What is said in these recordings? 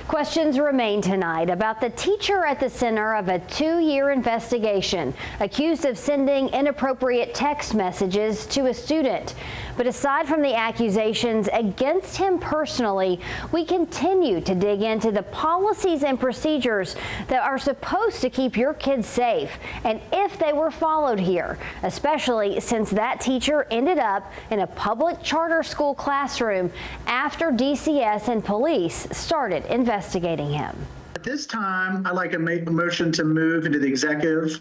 Questions remain tonight about the teacher at the center of a 2-year investigation accused of sending inappropriate text messages to a student. But aside from the accusations against him personally, we continue to dig into the policies and procedures that are supposed to keep your kids safe and if they were followed here, especially since that teacher ended up in a public charter school classroom after DCS and police started investigating him. At this time, I'd like to make a motion to move into the executive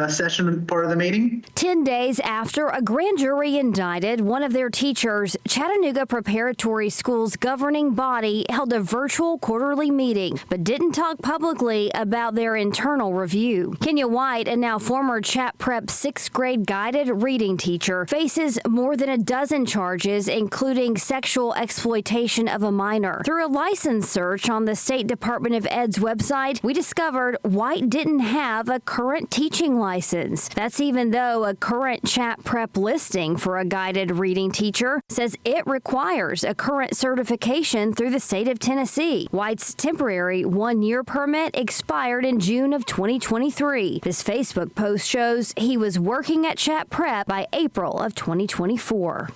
session part of the meeting. 10 days after a grand jury indicted one of their teachers, Chattanooga Preparatory School's governing body held a virtual quarterly meeting, but didn't talk publicly about their internal review. Kenya White, a now former Chat Prep 6th grade guided reading teacher, faces more than a dozen charges, including sexual exploitation of a minor. Through a license search on the State Department of Ed's website, we discovered White didn't have a current teaching license. That's even though a current Chat Prep listing for a guided reading teacher says it requires a current certification through the state of Tennessee. White's temporary 1-year permit expired in June of 2023. This Facebook post shows he was working at Chat Prep by April of 2024.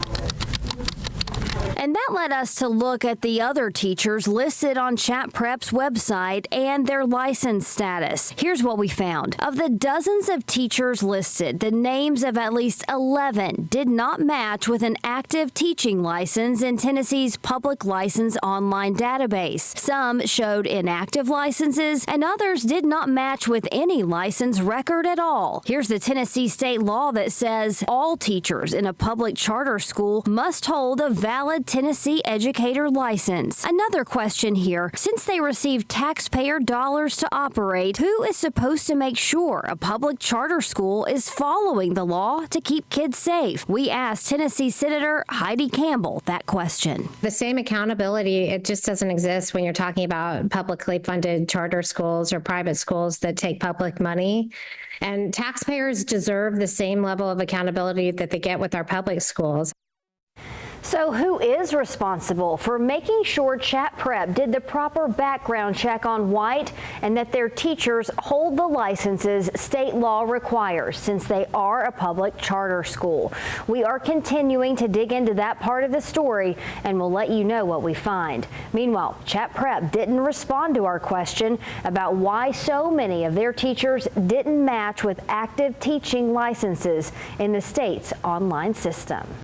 And that led us to look at the other teachers listed on Chat Prep's website and their license status. Here's what we found. Of the dozens of teachers listed, the names of at least 11 did not match with an active teaching license in Tennessee's public license online database. Some showed inactive licenses, and others did not match with any license record at all. Here's the Tennessee state law that says all teachers in a public charter school must hold a valid Tennessee educator license. Another question here, since they receive taxpayer dollars to operate, who is supposed to make sure a public charter school is following the law to keep kids safe? We asked Tennessee Senator Heidi Campbell that question. The same accountability, it just doesn't exist when you're talking about publicly funded charter schools or private schools that take public money. And taxpayers deserve the same level of accountability that they get with our public schools. So who is responsible for making sure Chat Prep did the proper background check on White and that their teachers hold the licenses state law requires since they are a public charter school? We are continuing to dig into that part of the story and we'll let you know what we find. Meanwhile, Chat Prep didn't respond to our question about why so many of their teachers didn't match with active teaching licenses in the state's online system.